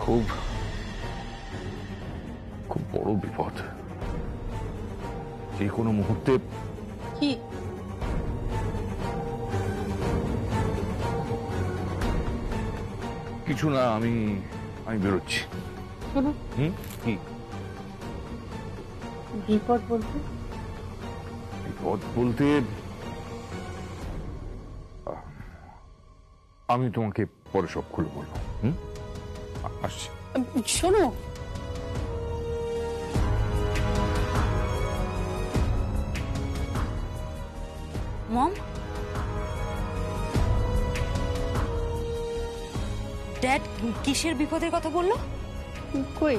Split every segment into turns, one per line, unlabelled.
খুব খুব বড় বিপদ, যে কোনো মুহূর্তে।
কি?
কিছু না, আমি বেরোচ্ছি। কি
বিপদ বলতে?
বিপদ বলতে আমি তোমাকে পরে সব খুলে বলবো। আসছি।
শোনো,
মম, ড্যাড কিসের বিপদের কথা বললো?
কই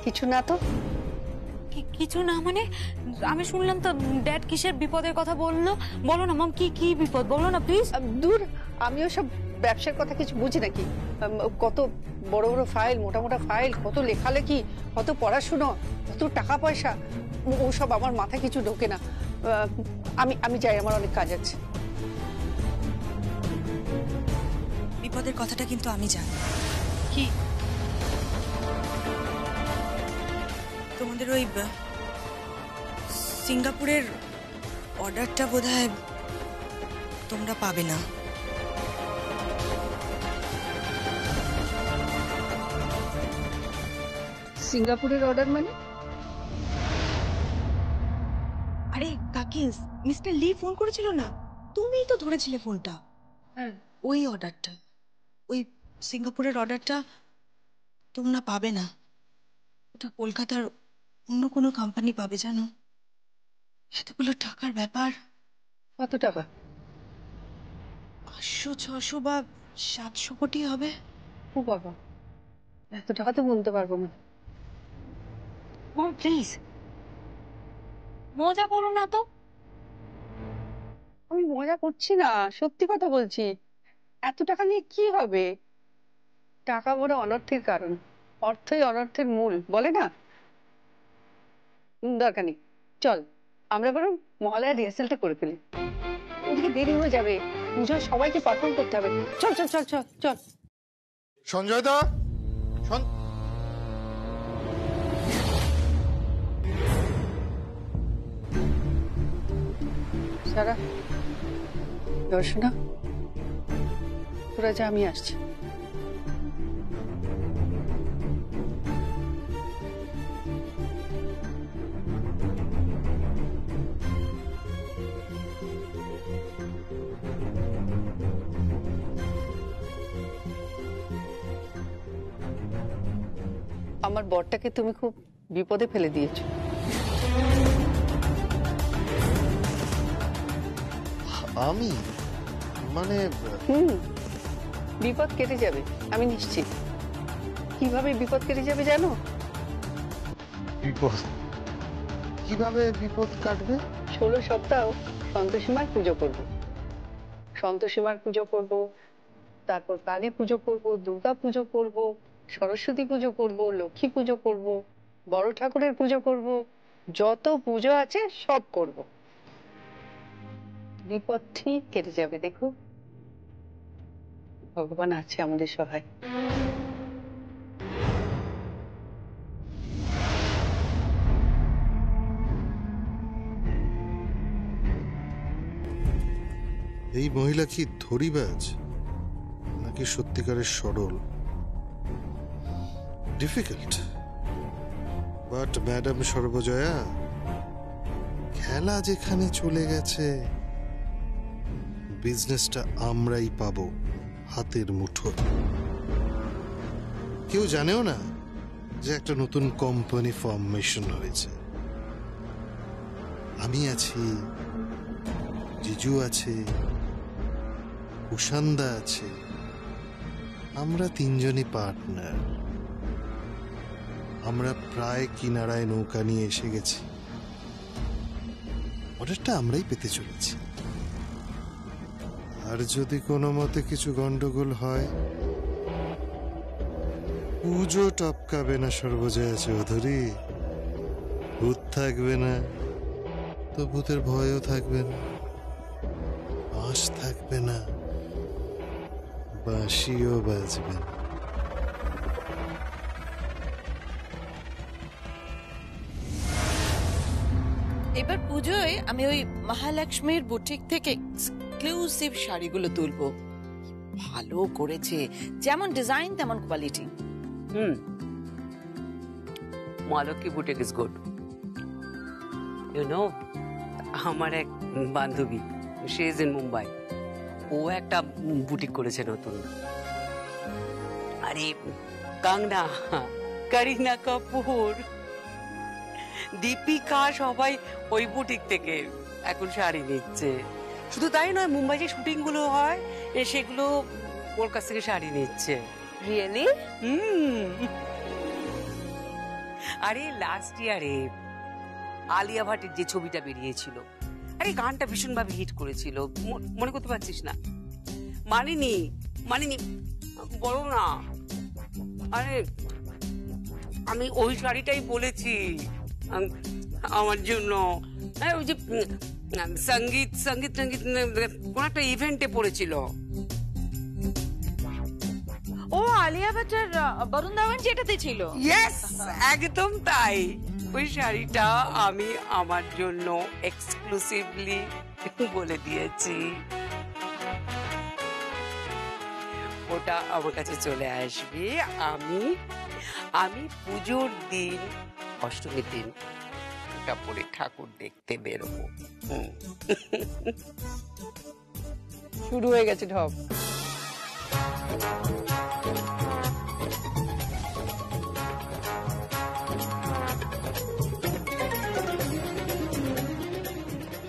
কিছু না তো।
কিছু না মানে? আমি শুনলাম তো ড্যাড কিসের বিপদের কথা বললো। বলো না মম, কি কি বিপদ বলো না প্লিজ।
দূর, আমিও সব ব্যবসার কথা কিছু বুঝি নাকি? কত বড় বড় ফাইল, মোটা মোটা ফাইল, কত লেখালেখি, কত পড়াশুনো, কত টাকা পয়সা, ও সব আমার মাথায় কিছু ঢোকে না। আমি যাই, আমার অনেক কাজ আছে।
বিপদের কথাটা কিন্তু আমি জানি। কি? তোমাদের ওই সিঙ্গাপুরের অর্ডারটা বোধহয় তোমরা পাবে না।
সিঙ্গাপুরের অর্ডার মানে?
আরে কাকি, মিস্টার লি ফোন করেছিল না, তুমিই তো ধরেছিলে ফোনটা।
হ্যাঁ,
ওই অর্ডারটা, ওই সিঙ্গাপুরের অর্ডারটা তোমরা পাবে না। ওটা কলকাতার অন্য কোনো কোম্পানি পাবে, জানো? এতগুলো টাকার ব্যাপার।
কত টাকা?
500-600 বা 700 কোটি হবে।
ও বাবা, এত টাকা তো বলতে পারবো না।
মম প্লিজ, মজা করো না তো।
আমি মজা করছি না, সত্যি কথা বলছি। এত টাকা নিয়ে কি হবে? টাকা বড় অনর্থের কারণ, অর্থই অনর্থের মূল, বলে না? দরকার নেই, চল আমরা বরং মহালয়ার রিহার্সালটা করে ফেলি। ওদিকে দেরি হয়ে যাবে, পুজোয় সবাইকে পারফর্ম করতে হবে। চল চল চল চল চল।
সঞ্জয় দা,
সারা, দর্শনা, তোরা যা, আমি আসছি। আমার বরটাকে তুমি খুব বিপদে ফেলে দিয়েছো।
আমি মানে
বিপদ কেটে যাবে, আমি নিশ্চিত। কিভাবে বিপদ কেটে যাবে জানো?
বিপদ? কিভাবে বিপদ কাটবে?
16 সপ্তাহ সন্তোষীমার পুজো করব। সন্তোষীমার পুজো করব, তারপর কালী পুজো করব, দুর্গা পুজো করব, সরস্বতী পুজো করব, লক্ষ্মী পুজো করব, বড় ঠাকুরের পুজো করব, যত পুজো আছে সব করব। বিপদ ঠিক কেটে যাবে, দেখো ভগবান আছে আমাদের সহায়।
এই মহিলা কি ধরিবাজ নাকি সত্যিকারের সরল? ডিফিকাল্ট। বাট ম্যাডাম সর্বজয়া, খেলা যেখানে চলে গেছে, বিজনেসটা আমরাই পাবো হাতের মুঠো। কেউ জানেও না যে একটা নতুন কোম্পানি ফর্মেশন হয়েছে। আমি আছি, জিজু আছে, কুষান্দা আছে, আমরা তিনজনই পার্টনার। আমরা প্রায় কিনারায় নৌকা নিয়ে এসে গেছি। অর্ডারটা আমরাই পেতে চলেছি। আর যদি কোনো মতে কিছু গন্ডগোল হয়, পুজো টপকাবে না সর্বজয়া চৌধুরী। ভূত থাকবে না তো ভূতের ভয়ও থাকবে না, বাঁশ থাকবে না, বাঁশিও বাজবে না।
এবার পুজোয় আমি ওই মহালক্ষ্মীর বুটিক থেকে এক্সক্লুসিভ শাড়িগুলো তুলবো। ভালো করেছে, যেমন ডিজাইন তেমন quality.
Mahalakshmi boutique is good. You know, আমার এক বান্ধবী, শি ইজ ইন মুম্বাই, ও একটা বুটিক করেছে নতুন। আরে কাঙ্গনা, করিনা কাপুর, দীপিকা সবাই ওই বুটিক থেকে এখন শাড়ি নিচ্ছে। শুধু তাই নয়, মুম্বাই যে শুটিং গুলো হয় সেগুলো ওর কাছ থেকে শাড়ি নিচ্ছে।
রিয়েলি?
আরে লাস্ট ইয়ারে আলিয়া ভাটের যে ছবিটা বেরিয়েছিল, আরে গানটা ভীষণ ভাবে হিট করেছিল, মনে করতে পারছিস না? মানিনি বলো না। আরে আমি ওই শাড়িটাই বলেছি আমার জন্য। ওই যে সঙ্গীত কোন একটা ইভেন্টে পড়েছিল।
ও আলিয়া ভাটের বরুণ ধাওয়ান যেটাতে ছিল?
ইয়েস, একদম তাই। ওই শাড়িটা আমি আমার জন্য এক্সক্লুসিভলি বলে দিয়েছি, ওটা আমার কাছে চলে আসবে। আমি পুজোর দিন, অষ্টমীর দিন ওটা পরে ঠাকুর দেখতে বেরোবো।
শুরু হয়ে গেছে ঢপ।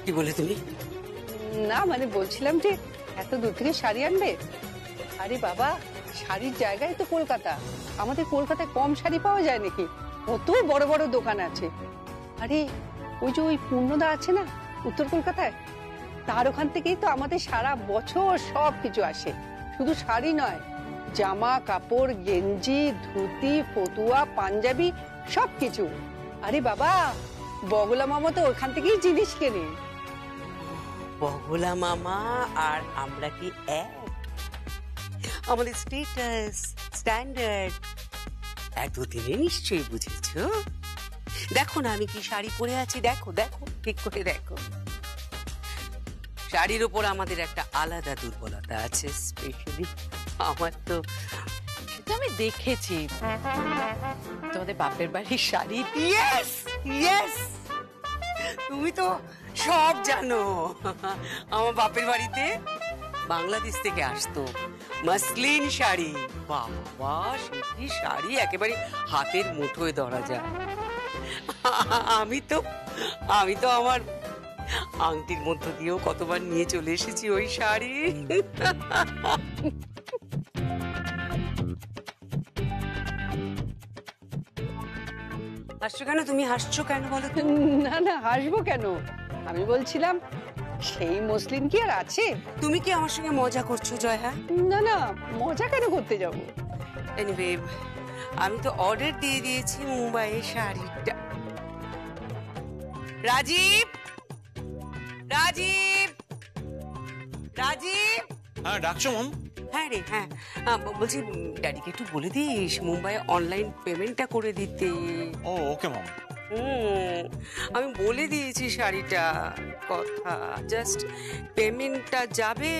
কি বলে তুমি?
না মানে বলছিলাম যে এত দূর থেকে শাড়ি আনবে। আরে বাবা, শাড়ির জায়গায় তো কলকাতা, আমাদের কলকাতায় কম শাড়ি পাওয়া যায় নাকি? কত বড় বড় দোকান আছে। আরে ওই যে ওই পূর্ণদা আছে না উত্তর কলকাতায়, তার ওখান থেকেই তো আমাদের সারা বছর সব কিছু আসে। শুধু শাড়ি নয়, জামা কাপড়, গেঞ্জি, ধুতি, ফতুয়া, পাঞ্জাবি সবকিছু। আরে বাবা, বগলা মামা তো ওখান থেকেই জিনিস কেনে।
বগলা মামা আর আমরা কি এক? আমাদের স্টেটাস, স্ট্যান্ডার্ড এতদিনে নিশ্চয়ই বুঝেছো। দেখো না আমি কি শাড়ি পরে আছি, দেখো ঠিক করে দেখো। শাড়ির উপর আমাদের একটা আলাদা দুর্বলতা আছে, স্পেশালি আমার। তো
সেটা আমি দেখেছি তোমাদের বাপের বাড়ির শাড়ি।
ইয়েস, তুমি তো সব জানো। আমার বাপের বাড়িতে বাংলাদেশ থেকে আসতো মসলিন শাড়ি। বাবা, সেই শাড়ি একেবারে হাতের মুঠোয় ধরা যায়। আমি তো আমার আংটির মধ্য দিয়েও কতবার নিয়ে চলে এসেছি ওই শাড়ি। হাসছো কেন তুমি? হাসছো কেন বলো তো?
না না, হাসবো কেন? আমি বলছিলাম সেই মসলিন কি আর আছে?
তুমি কি আমার সঙ্গে মজা করছো জয়া?
না না, মজা কেন করতে যাব?
এনিওয়ে, আমি তো অর্ডার দিয়ে দিয়েছি মুম্বাইয়ের শাড়িটা। রাজীব,
হ্যাঁ, ডাকছো মম?
হ্যাঁ রে, হ্যাঁ বলছি ড্যাডিকে একটু বলে দিস মুম্বাই অনলাইন পেমেন্টটা করে দিতে।
ও ওকে মম।
আমি বলে দিয়েছি শাড়িটা কথা, জাস্ট পেমেন্টটা যাবে,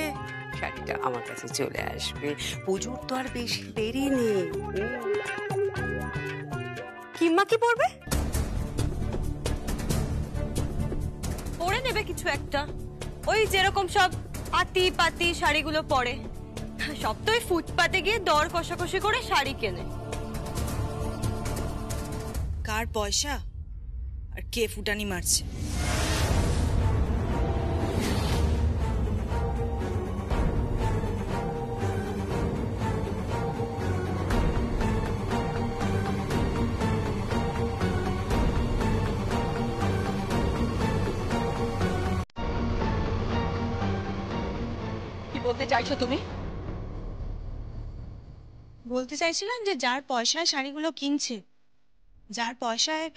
শাড়িটা আমার কাছে চলে আসবে। পুজোর তো আর বেশি দেরি নেই।
কিম্মা কি পড়বে? পরে নেবে কিছু একটা, ওই যেরকম সব আতি পাতি শাড়িগুলো পরে। সব তো ওই ফুটপাতে গিয়ে দর কষাকষি করে শাড়ি কেনে।
কার পয়সা আর কে ফুটানি মারছে? কি বলতে চাইছো তুমি? বলতে চাইছিলাম যে যার পয়সায় শাড়িগুলো কিনছে, যার পয়সায়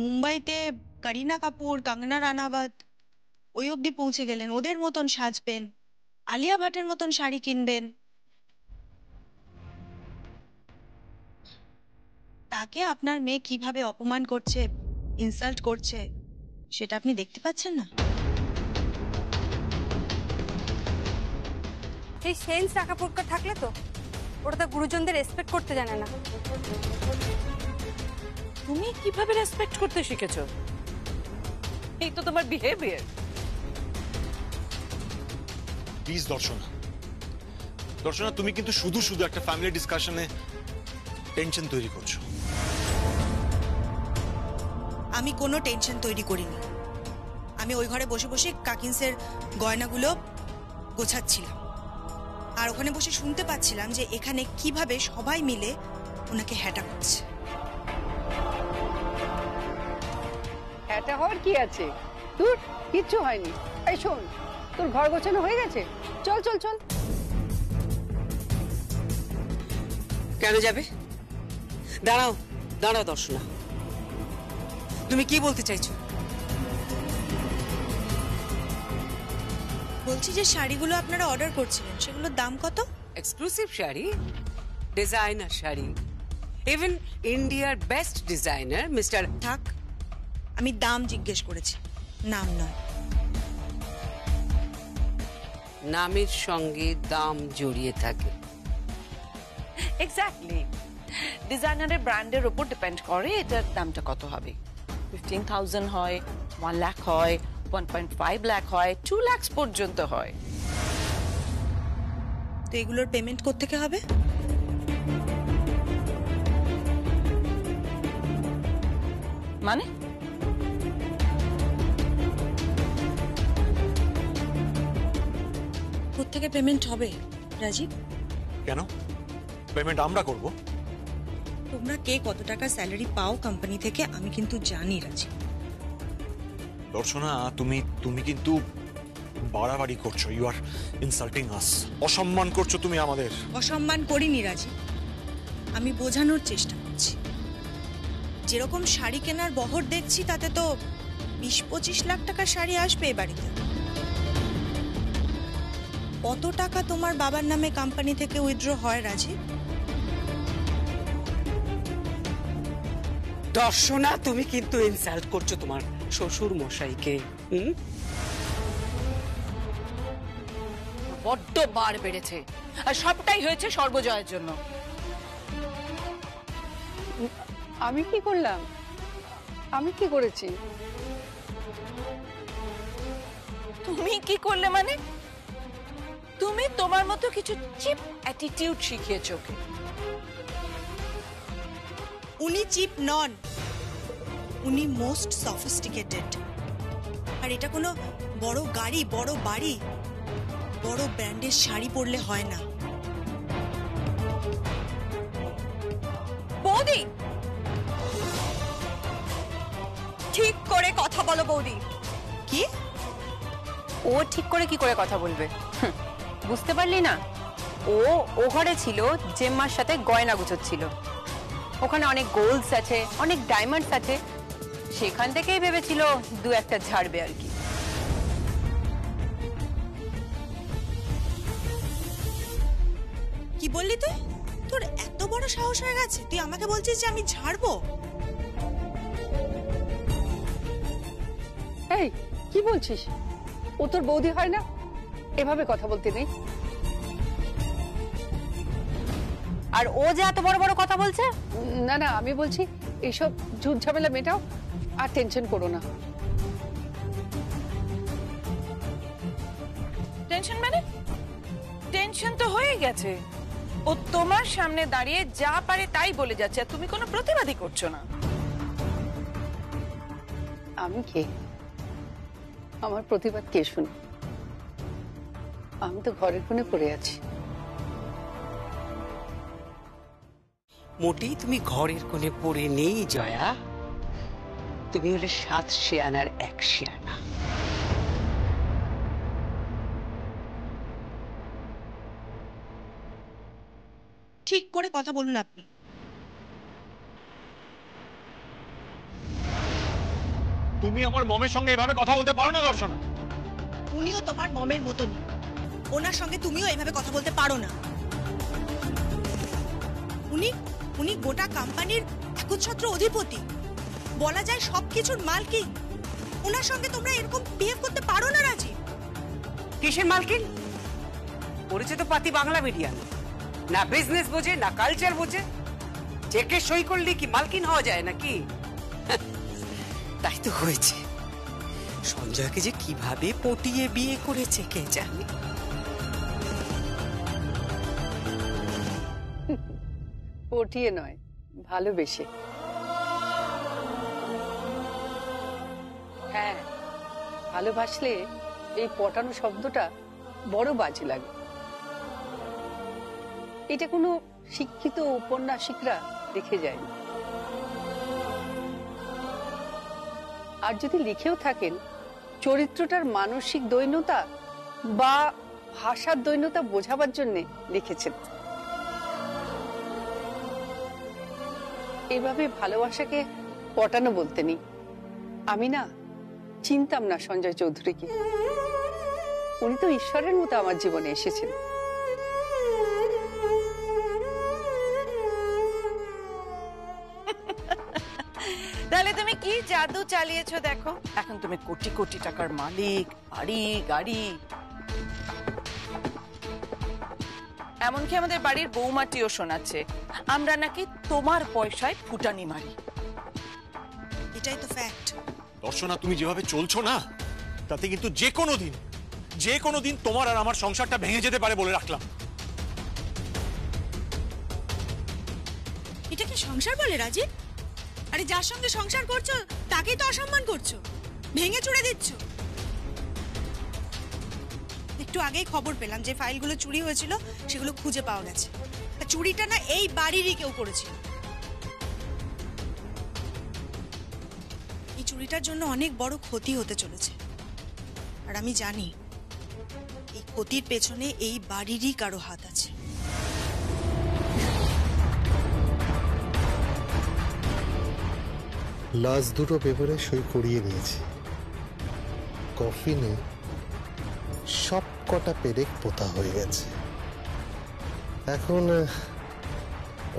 মুম্বাইতে করিনা কাপুর, কঙ্গনা রানাওয়াত ওই অবধি পৌঁছে গেলেন, ওদের মতন সাজবেন, আলিয়া ভাটের মতন শাড়ি কিনবেন, তাকে আপনার মেয়ে কিভাবে অপমান করছে, ইনসাল্ট করছে সেটা আপনি দেখতে পাচ্ছেন না?
এই সেন্স টাকা পড়কা থাকলে তো ওরা তো গুরুজনদের রেসপেক্ট করতে জানে না।
তুমি কিভাবে রেসপেক্ট করতে শিখেছো? এই তো তোমার বিহেভিয়ার।
প্লিজ দর্শনা, দর্শনা তুমি কিন্তু শুধু শুধু একটা ফ্যামিলি ডিসকাশনে টেনশন তৈরি করছো।
আমি কোনো টেনশন তৈরি করিনি। আমি ওই ঘরে বসে বসে কাকিন্সের গয়নাগুলো গোছাচ্ছিলাম, আর ওখানে বসে শুনতে পাচ্ছিলাম যে এখানে কিভাবে সবাই মিলে ওনাকে হ্যাটা করছে।
এটা হওয়ার কি আছে? তোর কিচ্ছু হয়নি। এই শোন, তোর ঘর গোছানো হয়ে গেছে? চল চল চল।
কেন যাবে? দাঁড়াও দাঁড়াও দর্শনা, তুমি কি বলতে চাইছো?
বলছি যে শাড়িগুলো আপনারা অর্ডার করছিলেন সেগুলোর দাম কত?
Exclusive sari, designer sari, even ইন্ডিয়ার বেস্ট ডিজাইনার মিস্টার।
থাক, আমি দাম জিজ্ঞেস করেছি, নাম নয়।
নামের সঙ্গে দাম জড়িয়ে থাকে।
এক্স্যাক্টলি, ডিজাইনারের ব্র্যান্ডের উপর ডিপেন্ড করে এটার দামটা কত হবে। 15,000 হয়, 1 লাখ হয়, 1.5 লাখ হয়, 2 লাখ পর্যন্ত হয়।
তো এগুলোর পেমেন্ট কোত্থেকে হবে?
মানে
কোত্থেকে পেমেন্ট হবে রাজীব?
কেন পেমেন্ট আমরা করব?
তোমরা কে কত টাকা স্যালারি পাও কোম্পানি থেকে আমি কিন্তু জানি রাজীব।
দর্শনা তুমি তুমি কিন্তু বাড়াবাড়ি করছো। ইউ আর ইনসাল্টিং আস। অসম্মান করছো তুমি আমাদের।
অসম্মান করিনি রাজীব, আমি বোঝানোর চেষ্টা করছি। যেরকম শাড়ি কেনার বহর দেখছি তাতে তো 20-25 লাখ টাকার শাড়ি আসবে এ বাড়িতে। কত টাকা তোমার বাবার নামে কোম্পানি থেকে উইথড্র হয় রাজীব?
দর্শনা তুমি কিন্তু ইনসাল্ট করছো তোমার শ্বশুর মশাইকে।
বড্ড বার বেড়েছে, আর সবটাই হয়েছে সর্বজয়ের জন্য।
আমি কি করলাম? আমি কি করেছি?
তুমি কি করলে মানে? তুমি তোমার মতো কিছু চিপ অ্যাটিটিউড শিখিয়েছো ওকে।
উনি চিপ নন, উনি মোস্ট সফিস্টিকেটেড। আর এটা কোনো বড় গাড়ি, বড় বাড়ি, বড় ব্র্যান্ডের শাড়ি পরলে হয় না।
বৌদি, ঠিক করে কথা বলো বৌদি।
কি?
ও ঠিক করে কি করে কথা বলবে? বুঝতে পারলি না? ও ঘরে ছিল জেম্মার সাথে গয়না গুছোচ্ছিল। ওখানে অনেক গোল্ডস আছে, অনেক ডায়মন্ডস আছে, সেখান থেকেই ভেবেছিল 2-1টা ঝাড়বে আর কি।
কি বললি তুই? তোর এত বড় সাহস হয়ে গেছে তুই আমাকে বলছিস যে আমি ঝাড়বো?
এই কি বলছিস? ও তোর বৌদি হয় না? এভাবে কথা বলতে নেই।
আর ও যে এত বড় বড় কথা বলছে।
না না, আমি বলছি এইসব ঝুট ঝামেলা মেটাও আর টেনশন করো না।
টেনশন মানে? টেনশন তো হয়ে গেছে। ও তোমার সামনে দাঁড়িয়ে যা পারে তাই বলে যাচ্ছে, আর তুমি কোনো প্রতিবাদই করছো না।
আমি কে? আমার প্রতিবাদ কে শুনে? আমি তো ঘরের কোণে পড়ে আছি।
মোটেই তুমি ঘরের কোণে পড়ে নেই জয়া, তুমি হলে 7 শেয়ানার 1 শেয়ানা।
ঠিক করে কথা বলুন আপনি।
তুমি আমার মমের সঙ্গে এভাবে কথা বলতে পারো না দর্শনা।
উনিও তোমার মমের মতনই, ওনার সঙ্গে তুমিও এইভাবে কথা বলতে পারো না। উনি গোটা কোম্পানির একচ্ছত্র অধিপতি, বলা যায় সবকিছুর মালকিন। ওনার সঙ্গে তোমরা এরকম বিহেভ করতে পারো না রাজীব।
কিসের মালকিন? পড়েছে তো পাতি বাংলা মিডিয়াম, না বিজনেস বোঝে না কালচার বোঝে। চেকে সই করলে কি মালকিন হওয়া যায় নাকি? তাই তো হয়েছে। সঞ্জয়কে যে কিভাবে পটিয়ে বিয়ে করেছে কে জানে।
পটিয়ে নয়, ভালোবেসে। হ্যাঁ, ভালোবাসলে এই পটানো শব্দটা বড় বাজে লাগে। এটা কোনো শিক্ষিত ঔপন্যাসিকরা লিখে যায়নি। আর যদি লিখেও থাকেন, চরিত্রটার মানসিক দৈন্যতা বা ভাষার দৈন্যতা বোঝাবার জন্য লিখেছেন। এভাবে ভালোবাসাকে পটানো বলতে নেই। আমি না চিনতাম না সঞ্জয় চৌধুরীকে। উনি তো ঈশ্বরের মতো আমার জীবনে এসেছেন।
তাহলে তুমি কি জাদু চালিয়েছো দেখো, এখন তুমি কোটি কোটি টাকার মালিক, বাড়ি গাড়ি, এমনকি আমাদের বাড়ির বৌমাটিও শোনাচ্ছে আমরা নাকি তোমার পয়সায় ফুটানি মারি।
এটাই তো ফ্যাক্ট।
দর্শনা, তুমি যেভাবে চলছো না, তাতে কিন্তু যে কোনো দিন তোমার আর আমার সংসারটা ভেঙে যেতে পারে বলে রাখলাম।
এটা কি সংসার বলে রাজীব? আরে যার সঙ্গে সংসার করছো তাকেই তো অসম্মান করছো, ভেঙে চুড়ে দিচ্ছ। একটু আগেই খবর পেলাম যে ফাইলগুলো চুরি হয়েছিল সেগুলো খুঁজে পাওয়া গেছে। চুরিটা না এই বাড়িরই কেউ করেছিল। এই চুরিটার জন্য অনেক বড় ক্ষতি হতে চলেছে, আর আমি জানি এই ক্ষতির পেছনে এই বাড়িরই কারো হাত আছে।
লাস্ট দুটো পেপারে সই করিয়ে নিয়েছি। কফিনে সব কটা পেরেক পোতা হয়ে গেছে। এখন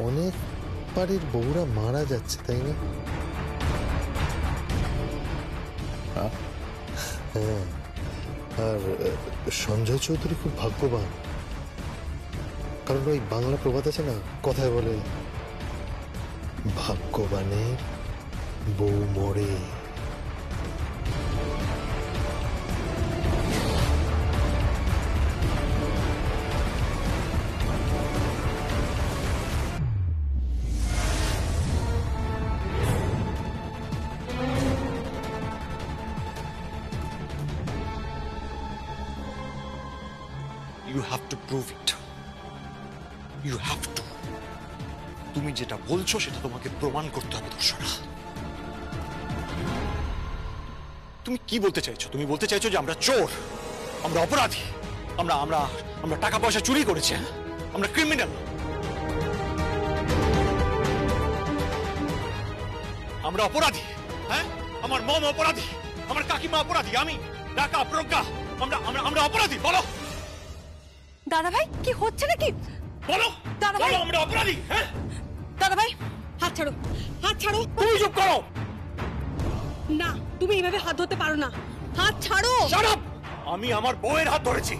অনেক বাড়ির বউরা মারা যাচ্ছে, তাই না? হ্যাঁ, আর সঞ্জয় চৌধুরী খুব ভাগ্যবান, কারণ ওই বাংলা প্রবাদ আছে না, কথায় বলে ভাগ্যবানের বউ মরে।
You have to prove it. You have to. তুমি যেটা বলছো সেটা তোমাকে প্রমাণ করতে হবে দর্শনা। তুমি কি বলতে চাইছো? তুমি বলতে চাইছো যে আমরা চোর, আমরা অপরাধী, আমরা আমরা আমরা টাকা পয়সা চুরি করেছি, হ্যাঁ? আমরা ক্রিমিনাল। আমরা অপরাধী, হ্যাঁ? আমার মম অপরাধী, আমার কাকিমা অপরাধী, আমি টাকা প্রজ্ঞা, আমরা আমরা আমরা অপরাধী। বলো
দাদা ভাই, কি হচ্ছে নাকি?
বলো
দাদা ভাই,
আমরা অপরাধী, হ্যাঁ?
দাদা ভাই, হাত ছাড়ো, হাত ছাড়ো।
তুমি চুপ করো।
না, তুমি এইভাবে হাত ধরতে পারো না, হাত ছাড়ো।
Shut up! আমি আমার বউয়ের হাত ধরেছি।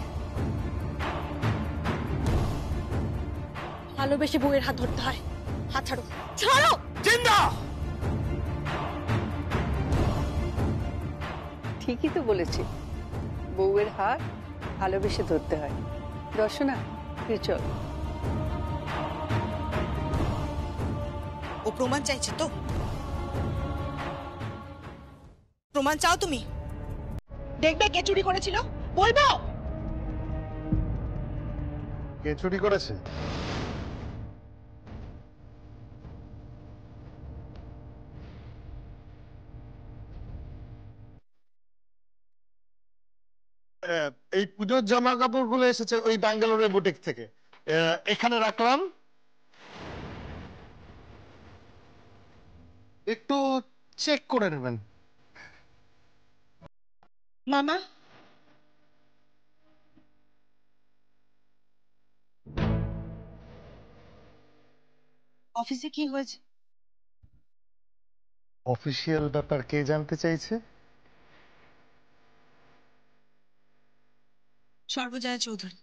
ভালোবেসে বউয়ের হাত ধরতে হয়, হাত ছাড়ো, ছাড়ো।
জিন্দা!
ঠিকই তো বলেছে, বউয়ের হাত ভালোবেসে ধরতে হয়। দর্শনা, তুই চল।
ও প্রমাণ চাইছে তো? প্রমাণ চাও তুমি? দেখবে কে চুরি করেছিল, বলবো।
কে চুরি করেছে? এই পুজোর জামা কাপড় গুলো এসেছে ওই ব্যাঙ্গালোরের বুটিক থেকে। এখানে রাখলাম, একটু চেক করে নেবেন।
মামা, অফিসে কি হয়েছে?
অফিসিয়াল ব্যাপার কে জানতে চাইছে?
সর্বজয়া চৌধুরী।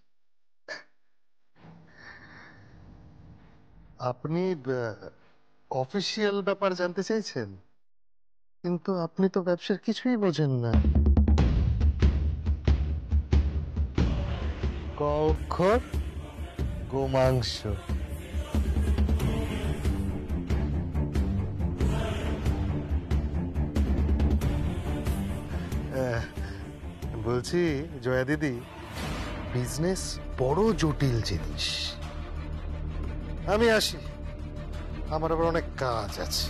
আপনি অফিসিয়াল ব্যাপার জানতে চাইছেন, কিন্তু আপনি তো ব্যবসার কিছুই বোঝেন না। ক অক্ষর, গোমাংস। বলছি জয়া দিদি, বিজনেস বড় জটিল জিনিস। আমি আসি, আমার আবার অনেক কাজ আছে।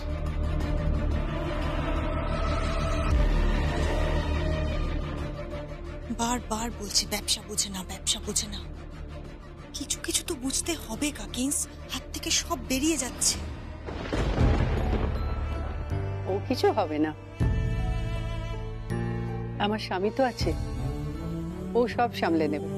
বারবার বলছি ব্যবসা বোঝে না, ব্যবসা বোঝে না। কিছু কিছু তো বুঝতে হবে কাকিন্স, হাত থেকে সব বেরিয়ে যাচ্ছে।
ও কিছু হবে না, আমার স্বামী তো আছে, ও সব সামলে নেবে।